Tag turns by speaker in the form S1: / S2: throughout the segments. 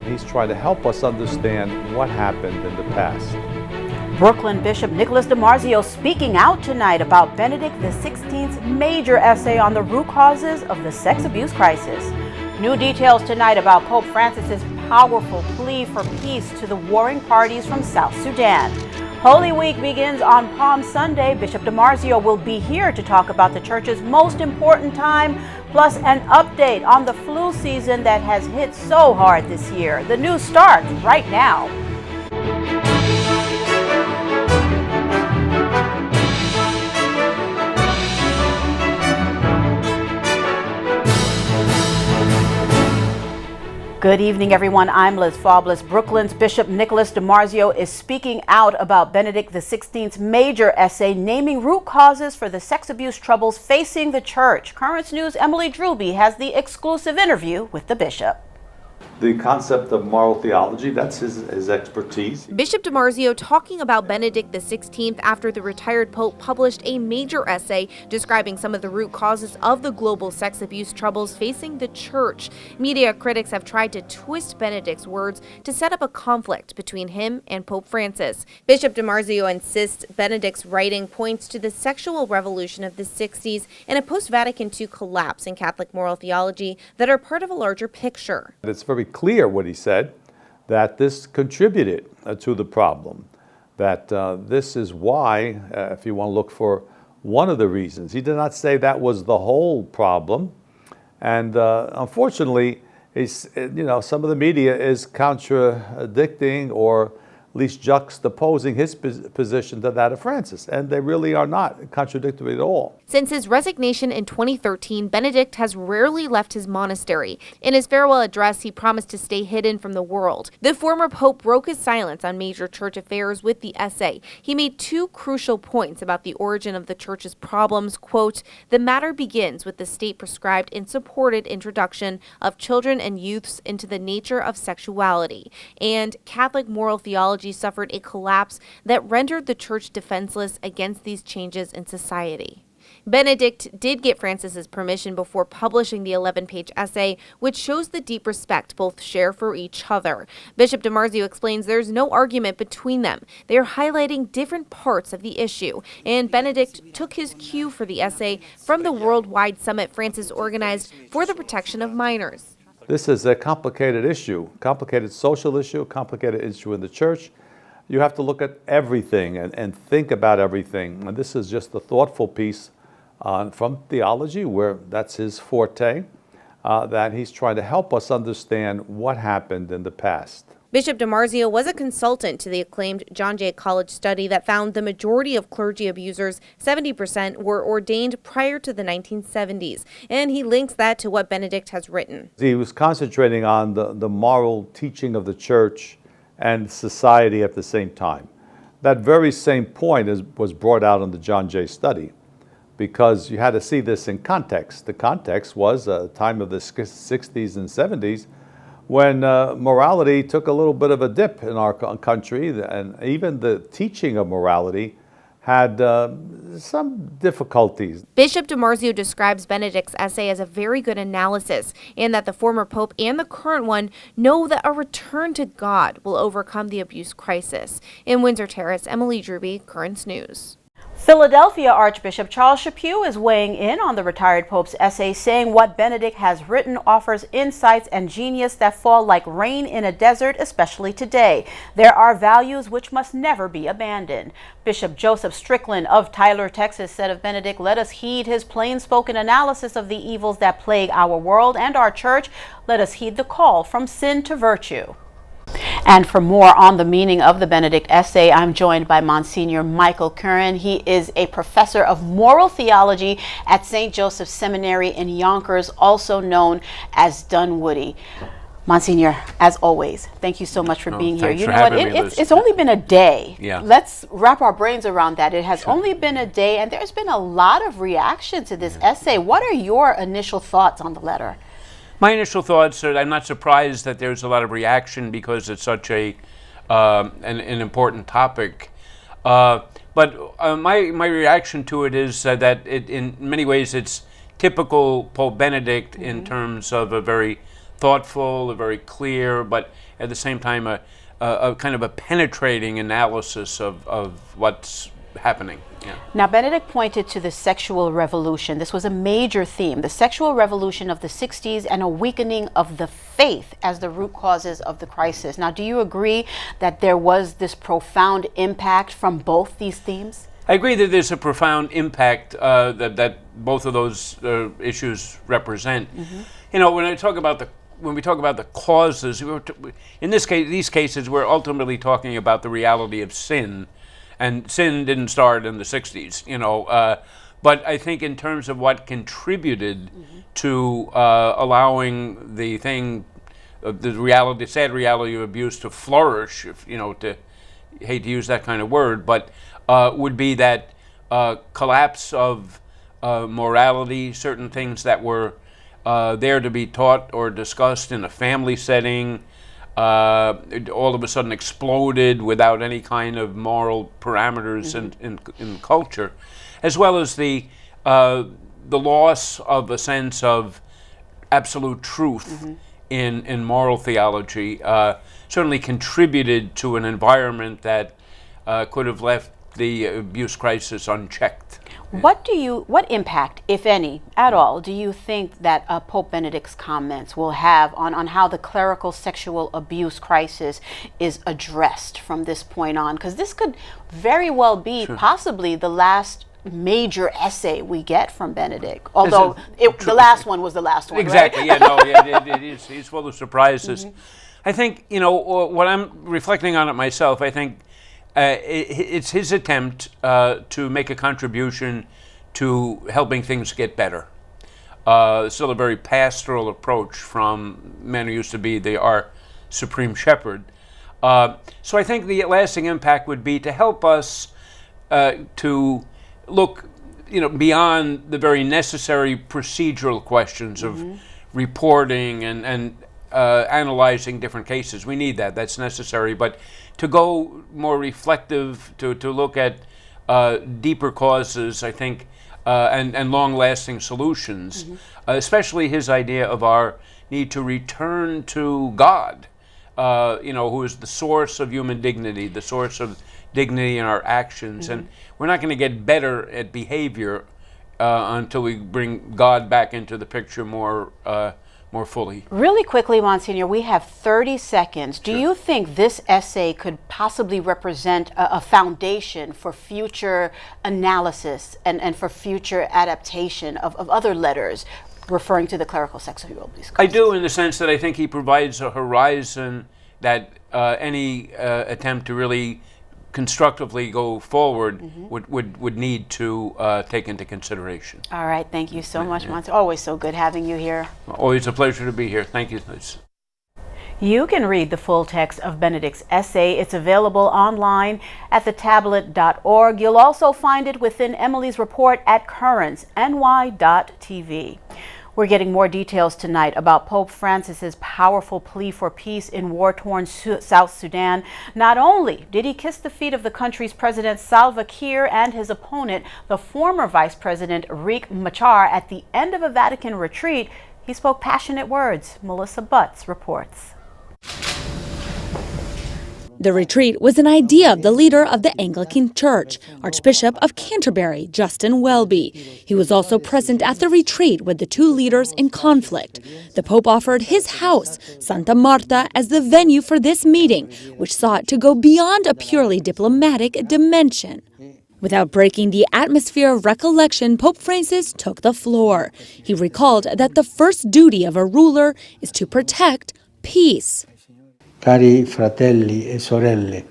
S1: He's trying to help us understand what happened in the past.
S2: Brooklyn Bishop Nicholas DiMarzio speaking out tonight about Benedict XVI's major essay on the root causes of the sex abuse crisis. New details tonight about Pope Francis's powerful plea for peace to the warring parties from South Sudan. Holy Week begins on Palm Sunday. Bishop DiMarzio will be here to talk about the church's most important time, plus an update on the flu season that has hit so hard this year. The news starts right now. Good evening, everyone. I'm Liz Faublas. Brooklyn's Bishop Nicholas DiMarzio is speaking out about Benedict XVI's major essay naming root causes for the sex abuse troubles facing the church. Currents News' Emily Drewby has the exclusive interview with the bishop.
S1: The concept of moral theology, that's his expertise.
S3: Bishop DiMarzio talking about Benedict XVI after the retired pope published a major essay describing some of the root causes of the global sex abuse troubles facing the church. Media critics have tried to twist Benedict's words to set up a conflict between him and Pope Francis. Bishop DiMarzio insists Benedict's writing points to the sexual revolution of the 60s and a post-Vatican II collapse in Catholic moral theology that are part of a larger picture.
S1: It's very clear what he said, that this contributed to the problem, that this is why, if you want to look for one of the reasons, he did not say that was the whole problem. And unfortunately, some of the media is contradicting or at least juxtaposing his position to that of Francis, and they really are not contradictory at all.
S3: Since his resignation in 2013, Benedict has rarely left his monastery. In his farewell address, he promised to stay hidden from the world. The former pope broke his silence on major church affairs with the essay. He made two crucial points about the origin of the church's problems. Quote, "The matter begins with the state-prescribed and supported introduction of children and youths into the nature of sexuality, and Catholic moral theology suffered a collapse that rendered the church defenseless against these changes in society." Benedict did get Francis's permission before publishing the 11-page essay, which shows the deep respect both share for each other. Bishop DiMarzio explains there's no argument between them. They are highlighting different parts of the issue, and Benedict took his cue for the essay from the worldwide summit Francis organized for the protection of minors.
S1: This is a complicated issue, complicated social issue, complicated issue in the church. You have to look at everything and think about everything. And this is just a thoughtful piece from theology, where that's his forte, that he's trying to help us understand what happened in the past.
S3: Bishop DiMarzio was a consultant to the acclaimed John Jay College study that found the majority of clergy abusers, 70%, were ordained prior to the 1970s, and he links that to what Benedict has written.
S1: He was concentrating on the moral teaching of the church and society at the same time. That very same point was brought out in the John Jay study, because you had to see this in context. The context was a time of the 60s and 70s, when morality took a little bit of a dip in our country, and even the teaching of morality had some difficulties.
S3: Bishop DiMarzio describes Benedict's essay as a very good analysis, and that the former pope and the current one know that a return to God will overcome the abuse crisis. In Windsor Terrace, Emily Drewby, Currents News.
S2: Philadelphia Archbishop Charles Chaput is weighing in on the retired pope's essay, saying what Benedict has written offers insights and genius that fall like rain in a desert, especially today. There are values which must never be abandoned. Bishop Joseph Strickland of Tyler, Texas, said of Benedict, "Let us heed his plain-spoken analysis of the evils that plague our world and our church. Let us heed the call from sin to virtue." And for more on the meaning of the Benedict essay, I'm joined by Monsignor Michael Curran. He is a professor of moral theology at St. Joseph's Seminary in Yonkers, also known as Dunwoody. Monsignor, as always, thank you so much for being here.
S4: You know what?
S2: It's only been a day.
S4: Yeah.
S2: Let's wrap our brains around that. It has only been a day, and there's been a lot of reaction to this essay. What are your initial thoughts on the letter?
S4: My initial thoughts are I'm not surprised that there's a lot of reaction because it's such an important topic. But my reaction to it is that in many ways it's typical Pope Benedict in terms of a very thoughtful, very clear, but at the same time a kind of a penetrating analysis of what's happening. Yeah.
S2: Now, Benedict pointed to the sexual revolution. This was a major theme, the sexual revolution of the 60s and a weakening of the faith as the root causes of the crisis. Now, do you agree that there was this profound impact from both these themes?
S4: I agree that there's a profound impact that both of those issues represent. You know, when we talk about the causes, in this case, these cases, we're ultimately talking about the reality of sin. And sin didn't start in the 60s, you know, but I think in terms of what contributed to allowing the thing, the sad reality of abuse to flourish, if, you know, hate to use that kind of word, but would be that collapse of morality, certain things that were there to be taught or discussed in a family setting, all of a sudden exploded without any kind of moral parameters in culture, as well as the loss of a sense of absolute truth in moral theology certainly contributed to an environment that could have left the abuse crisis unchecked.
S2: What impact, if any, at all, do you think that Pope Benedict's comments will have on how the clerical sexual abuse crisis is addressed from this point on? Because this could very well be possibly the last major essay we get from Benedict, although the last one was the last one.
S4: Exactly,
S2: right?
S4: Yeah, no, yeah, it is. He's full of surprises. I think, you know, what I'm reflecting on it myself, I think it's his attempt to make a contribution to helping things get better. Still a very pastoral approach from man who used to be our supreme shepherd. So I think the lasting impact would be to help us to look, you know, beyond the very necessary procedural questions of reporting and analyzing different cases. We need that. That's necessary. But to go more reflective, to look at deeper causes, I think, and long-lasting solutions, especially his idea of our need to return to God, you know, who is the source of human dignity, the source of dignity in our actions. And we're not going to get better at behavior until we bring God back into the picture more fully.
S2: Really quickly, Monsignor, we have 30 seconds. Do you think this essay could possibly represent a foundation for future analysis and for future adaptation of other letters referring to the clerical sexual abuse crisis?
S4: I do, in the sense that I think he provides a horizon that any attempt to really constructively go forward would need to take into consideration.
S2: All right, thank you so much, Monsignor. Always so good having you here.
S4: Always a pleasure to be here. Thank you, Liz.
S2: You can read the full text of Benedict's essay. It's available online at thetablet.org. You'll also find it within Emily's report at currentsny.tv. We're getting more details tonight about Pope Francis's powerful plea for peace in war-torn South Sudan. Not only did he kiss the feet of the country's President Salva Kiir and his opponent, the former Vice President Riek Machar, at the end of a Vatican retreat, he spoke passionate words. Melissa Butts reports.
S5: The retreat was an idea of the leader of the Anglican Church, Archbishop of Canterbury, Justin Welby. He was also present at the retreat with the two leaders in conflict. The Pope offered his house, Santa Marta, as the venue for this meeting, which sought to go beyond a purely diplomatic dimension. Without breaking the atmosphere of recollection, Pope Francis took the floor. He recalled that the first duty of a ruler is to protect peace.
S6: Cari fratelli e sorelle,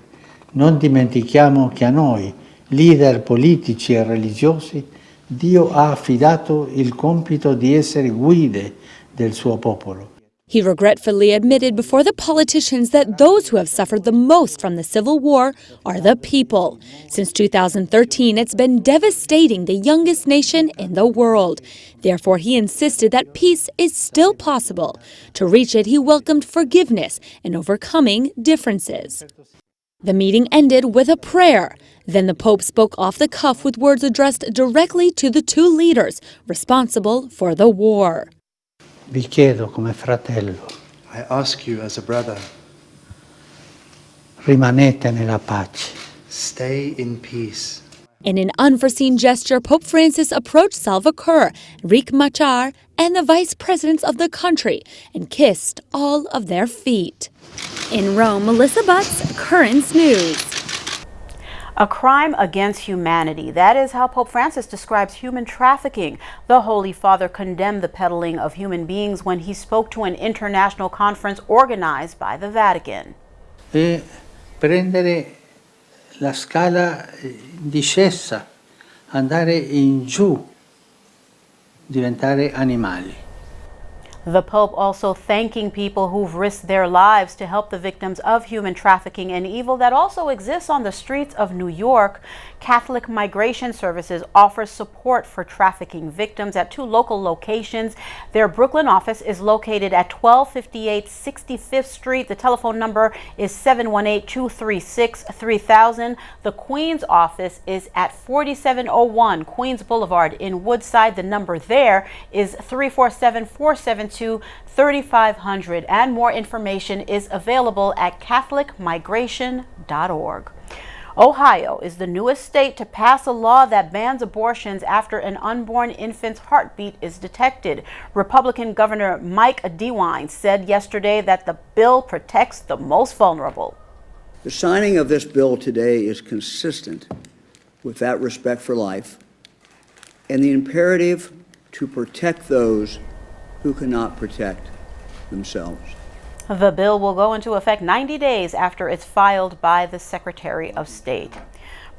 S6: non dimentichiamo che a noi, leader politici e religiosi, Dio ha affidato il compito di essere guide del suo popolo.
S5: He regretfully admitted before the politicians that those who have suffered the most from the civil war are the people. Since 2013, it's been devastating the youngest nation in the world. Therefore, he insisted that peace is still possible. To reach it, he welcomed forgiveness and overcoming differences. The meeting ended with a prayer. Then the Pope spoke off the cuff with words addressed directly to the two leaders responsible for the war.
S6: vi chiedo come fratello,
S7: I ask you as a brother,
S6: rimanete nella pace.
S7: stay in peace.
S5: In an unforeseen gesture, Pope Francis approached Salva Kiir, Riek Machar, and the vice presidents of the country and kissed all of their feet. In Rome, Melissa Butts, Currents News.
S2: A crime against humanity. That is how Pope Francis describes human trafficking. The Holy Father condemned the peddling of human beings when he spoke to an international conference organized by the Vatican.
S6: E prendere la scala discesa, andare in giù, diventare animali.
S2: The Pope also thanking people who've risked their lives to help the victims of human trafficking and evil that also exists on the streets of New York. Catholic Migration Services offers support for trafficking victims at 2 local locations. Their Brooklyn office is located at 1258 65th Street. The telephone number is 718-236-3000. The Queens office is at 4701 Queens Boulevard in Woodside. The number there is 347-472-3500. And more information is available at catholicmigration.org. Ohio is the newest state to pass a law that bans abortions after an unborn infant's heartbeat is detected. Republican Governor Mike DeWine said yesterday that the bill protects the most vulnerable.
S8: The signing of this bill today is consistent with that respect for life and the imperative to protect those who cannot protect themselves.
S2: The bill will go into effect 90 days after it's filed by the Secretary of State.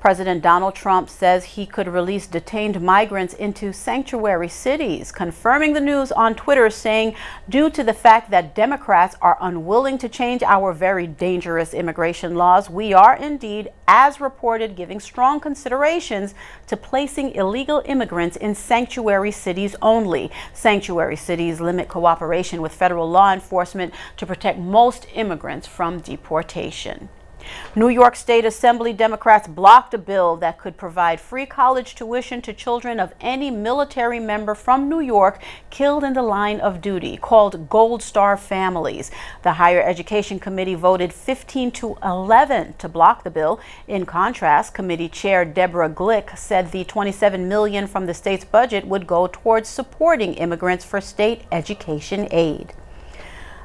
S2: President Donald Trump says he could release detained migrants into sanctuary cities, confirming the news on Twitter, saying, due to the fact that Democrats are unwilling to change our very dangerous immigration laws, we are indeed, as reported, giving strong considerations to placing illegal immigrants in sanctuary cities only. Sanctuary cities limit cooperation with federal law enforcement to protect most immigrants from deportation. New York State Assembly Democrats blocked a bill that could provide free college tuition to children of any military member from New York killed in the line of duty, called Gold Star families. The Higher Education Committee voted 15-11 to block the bill. In contrast, Committee Chair Deborah Glick said the $27 million from the state's budget would go towards supporting immigrants for state education aid.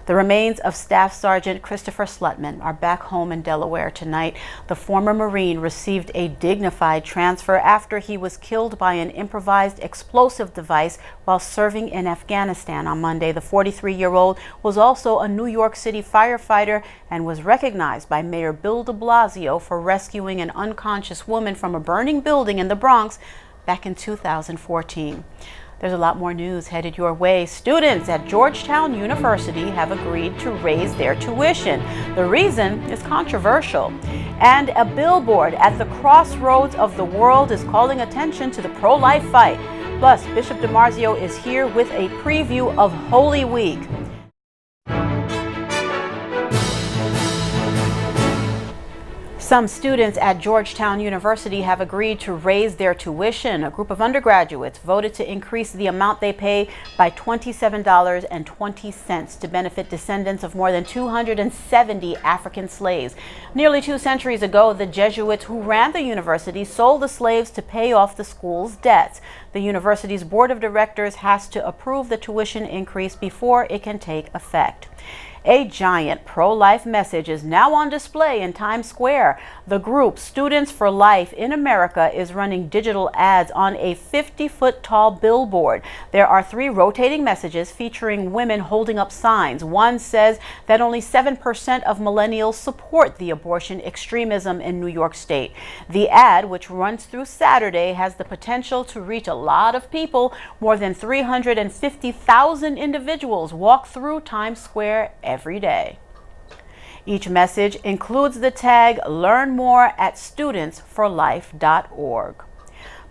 S2: The remains of Staff Sergeant Christopher Slutman are back home in Delaware tonight. The former Marine received a dignified transfer after he was killed by an improvised explosive device while serving in Afghanistan on Monday. The 43-year-old was also a New York City firefighter and was recognized by Mayor Bill de Blasio for rescuing an unconscious woman from a burning building in the Bronx back in 2014. There's a lot more news headed your way. Students at Georgetown University have agreed to raise their tuition. The reason is controversial. And a billboard at the crossroads of the world is calling attention to the pro-life fight. Plus, Bishop DiMarzio is here with a preview of Holy Week. Some students at Georgetown University have agreed to raise their tuition. A group of undergraduates voted to increase the amount they pay by $27.20 to benefit descendants of more than 270 African slaves. Nearly 2 centuries ago, the Jesuits who ran the university sold the slaves to pay off the school's debts. The university's board of directors has to approve the tuition increase before it can take effect. A giant pro-life message is now on display in Times Square. The group Students for Life in America is running digital ads on a 50-foot-tall billboard. There are 3 rotating messages featuring women holding up signs. One says that only 7% of millennials support the abortion extremism in New York State. The ad, which runs through Saturday, has the potential to reach a lot of people. More than 350,000 individuals walk through Times Square every day. Each message includes the tag "Learn more at studentsforlife.org."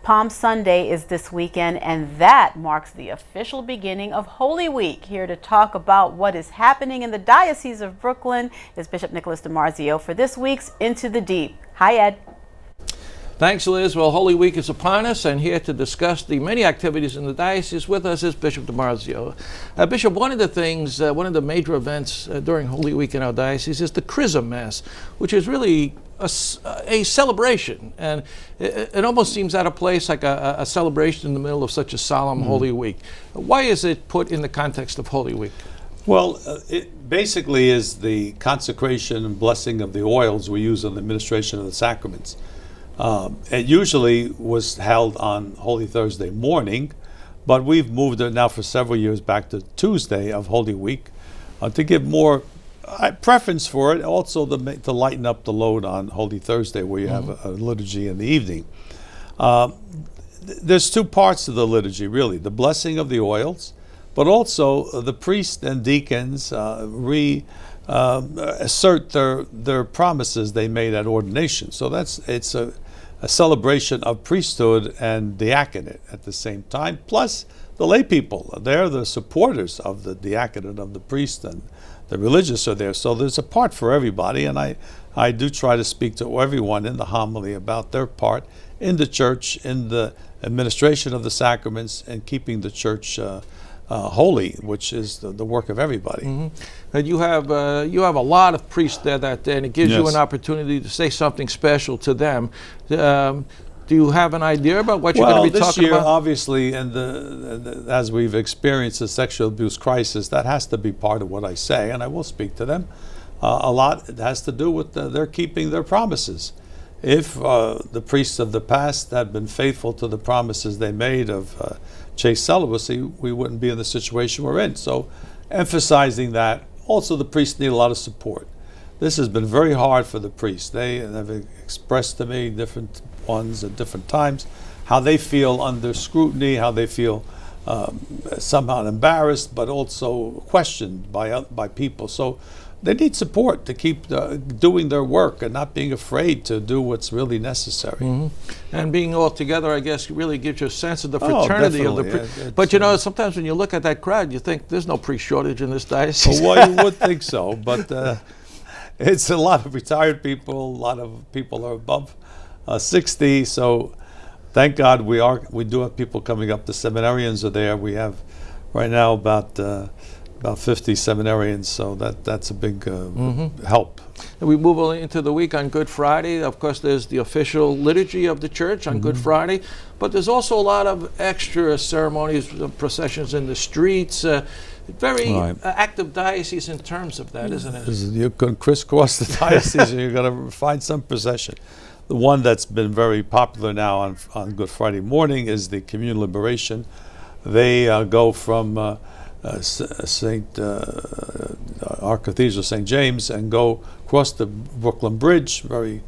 S2: Palm Sunday is this weekend, and that marks the official beginning of Holy Week. Here to talk about what is happening in the Diocese of Brooklyn is Bishop Nicholas DiMarzio for this week's Into the Deep. Hi, Ed.
S9: Thanks, Liz. Well, Holy Week is upon us, and here to discuss the many activities in the diocese with us is Bishop DiMarzio. Bishop, one of the things, one of the major events during Holy Week in our diocese is the Chrism Mass, which is really a celebration, and it almost seems out of place, like a celebration in the middle of such a solemn Holy Week. Why is it put in the context of Holy Week?
S1: Well, it basically is the consecration and blessing of the oils we use in the administration of the sacraments. It usually was held on Holy Thursday morning, but we've moved it now for several years back to Tuesday of Holy Week to give more preference for it, also to lighten up the load on Holy Thursday, where you have a liturgy in the evening. There's two parts to the liturgy, really: the blessing of the oils, but also the priests and deacons assert their promises they made at ordination. So it's a celebration of priesthood and diaconate at the same time, plus the lay people. They're the supporters of the diaconate of the priest, and the religious are there. So there's a part for everybody, and I do try to speak to everyone in the homily about their part in the church, in the administration of the sacraments, and keeping the church holy, which is the work of everybody.
S9: And you have a lot of priests there that day, and it gives you an opportunity to say something special to them. Do you have an idea about what you're going to be talking about?
S1: Well, this year, obviously, and as we've experienced the sexual abuse crisis, that has to be part of what I say, and I will speak to them. A lot it has to do with their keeping their promises. If the priests of the past had been faithful to the promises they made of chaste celibacy, we wouldn't be in the situation we're in. So, emphasizing that. Also, the priests need a lot of support. This has been very hard for the priests. They have expressed to me, different ones at different times, how they feel under scrutiny, how they feel somehow embarrassed, but also questioned by people. So they need support to keep doing their work and not being afraid to do what's really necessary.
S9: And being all together, I guess, really gives you a sense of the fraternity of the priests. But you know, sometimes when you look at that crowd, you think there's no priest shortage in this diocese.
S1: Well, you would think so, but it's a lot of retired people. A lot of people are above 60. So thank God we do have people coming up. The seminarians are there. We have right now about 50 seminarians, so that's a big help.
S9: And we move on into the week on Good Friday. Of course, there's the official liturgy of the church on Good Friday, but there's also a lot of extra ceremonies, processions in the streets. Very active diocese in terms of that, isn't it?
S1: You can crisscross the diocese and you're going to find some procession. The one that's been very popular now on Good Friday morning is the Communal Liberation. They go from our Cathedral, St. James, and go across the Brooklyn Bridge, very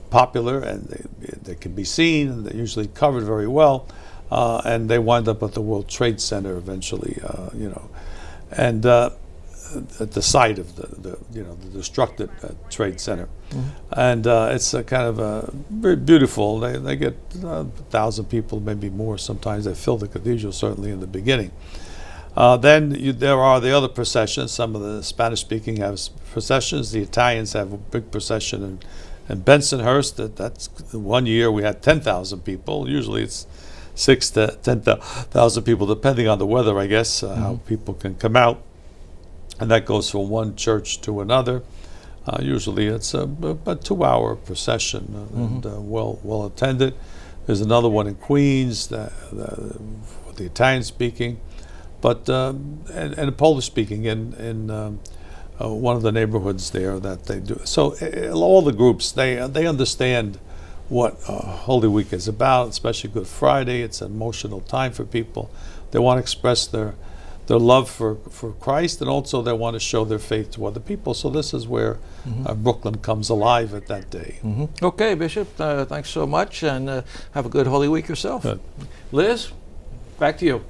S1: popular, and they can be seen, and they're usually covered very well, and they wind up at the World Trade Center eventually, and at the site of the destructed Trade Center. And it's a kind of very beautiful. They get 1,000 people, maybe more sometimes. They fill the cathedral, certainly in the beginning. Then there are the other processions. Some of the Spanish-speaking have processions. The Italians have a big procession in Bensonhurst. That's 1 year we had 10,000 people. Usually it's 6,000 to 10,000 people, depending on the weather, I guess, how people can come out. And that goes from one church to another. Usually it's a 2-hour procession and well attended. There's another one in Queens, the Italian-speaking. But and Polish-speaking in one of the neighborhoods there that they do. So all the groups, they understand what Holy Week is about, especially Good Friday. It's an emotional time for people. They want to express their love for Christ, and also they want to show their faith to other people. So this is where Brooklyn comes alive at that day.
S9: Okay, Bishop, thanks so much, and have a good Holy Week yourself.
S1: Good.
S9: Liz, back to you.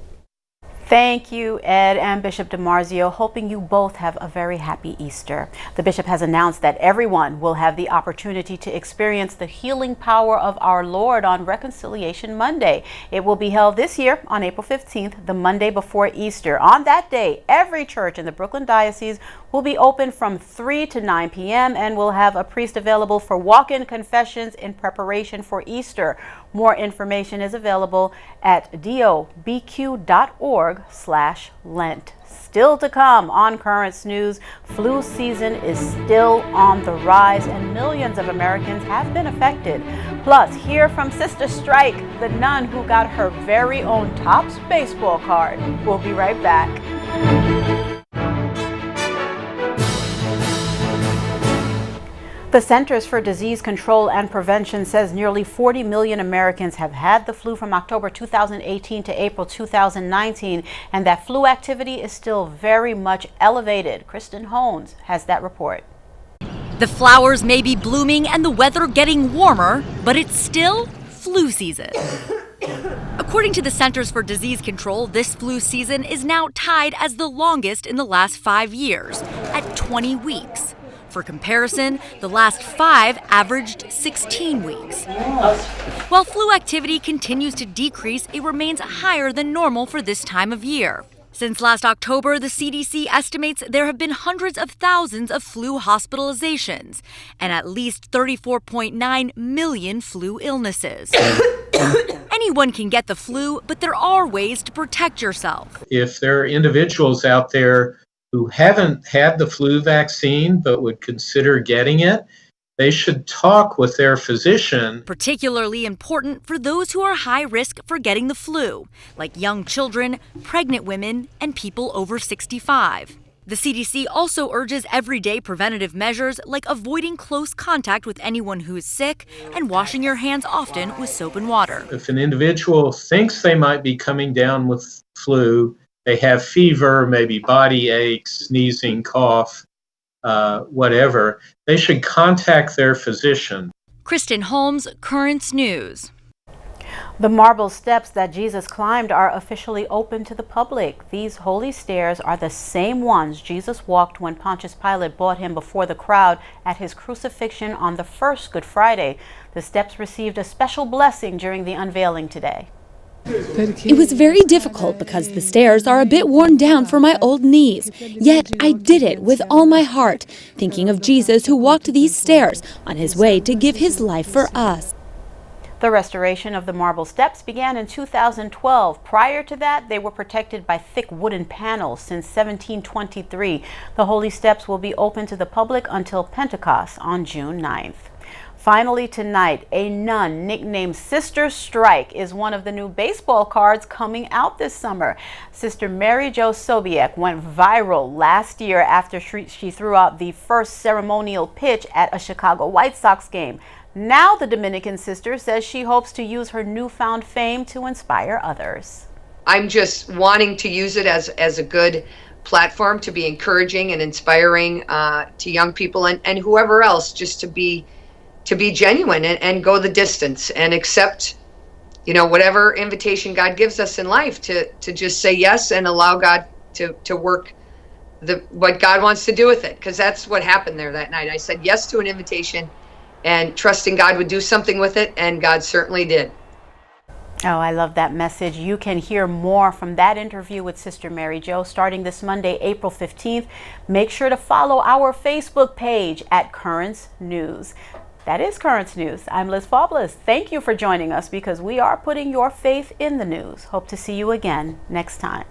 S2: Thank you, Ed and Bishop DiMarzio, hoping you both have a very happy Easter. The bishop has announced that everyone will have the opportunity to experience the healing power of our Lord on Reconciliation Monday. It will be held this year on April 15th, the Monday before Easter. On that day, every church in the Brooklyn Diocese will be open from 3 to 9 p.m. and will have a priest available for walk-in confessions in preparation for Easter. More information is available at dobq.org/Lent. Still to come on Currents News, flu season is still on the rise and millions of Americans have been affected. Plus, hear from Sister Strike, the nun who got her very own Topps baseball card. We'll be right back. The Centers for Disease Control and Prevention says nearly 40 million Americans have had the flu from October 2018 to April 2019, and that flu activity is still very much elevated. Kristen Holmes has that report.
S10: The flowers may be blooming and the weather getting warmer, but it's still flu season. According to the Centers for Disease Control, this flu season is now tied as the longest in the last 5 years, at 20 weeks. For comparison, the last 5 averaged 16 weeks. While flu activity continues to decrease, it remains higher than normal for this time of year. Since last October, the CDC estimates there have been hundreds of thousands of flu hospitalizations and at least 34.9 million flu illnesses. Anyone can get the flu, but there are ways to protect yourself.
S11: If there are individuals out there who haven't had the flu vaccine but would consider getting it, they should talk with their physician.
S10: Particularly important for those who are high risk for getting the flu, like young children, pregnant women, and people over 65. The CDC also urges everyday preventative measures like avoiding close contact with anyone who is sick and washing your hands often with soap and water.
S11: If an individual thinks they might be coming down with flu, they have fever, maybe body aches, sneezing, cough, whatever, they should contact their physician.
S10: Kristen Holmes, Currents News.
S2: The marble steps that Jesus climbed are officially open to the public. These holy stairs are the same ones Jesus walked when Pontius Pilate brought him before the crowd at his crucifixion on the first Good Friday. The steps received a special blessing during the unveiling today.
S5: It was very difficult because the stairs are a bit worn down for my old knees. Yet I did it with all my heart, thinking of Jesus who walked these stairs on his way to give his life for us.
S2: The restoration of the marble steps began in 2012. Prior to that, they were protected by thick wooden panels since 1723. The holy steps will be open to the public until Pentecost on June 9th. Finally tonight, a nun nicknamed Sister Strike is one of the new baseball cards coming out this summer. Sister Mary Jo Sobiek went viral last year after she threw out the first ceremonial pitch at a Chicago White Sox game. Now the Dominican sister says she hopes to use her newfound fame to inspire others.
S12: I'm just wanting to use it as a good platform to be encouraging and inspiring to young people and whoever else, just to be genuine and go the distance and accept, whatever invitation God gives us in life, to just say yes and allow God to work what God wants to do with it. Because that's what happened there that night. I said yes to an invitation and trusting God would do something with it, and God certainly did.
S2: Oh, I love that message. You can hear more from that interview with Sister Mary Jo starting this Monday, April 15th. Make sure to follow our Facebook page at Currents News. That is Currents News. I'm Liz Faublas. Thank you for joining us because we are putting your faith in the news. Hope to see you again next time.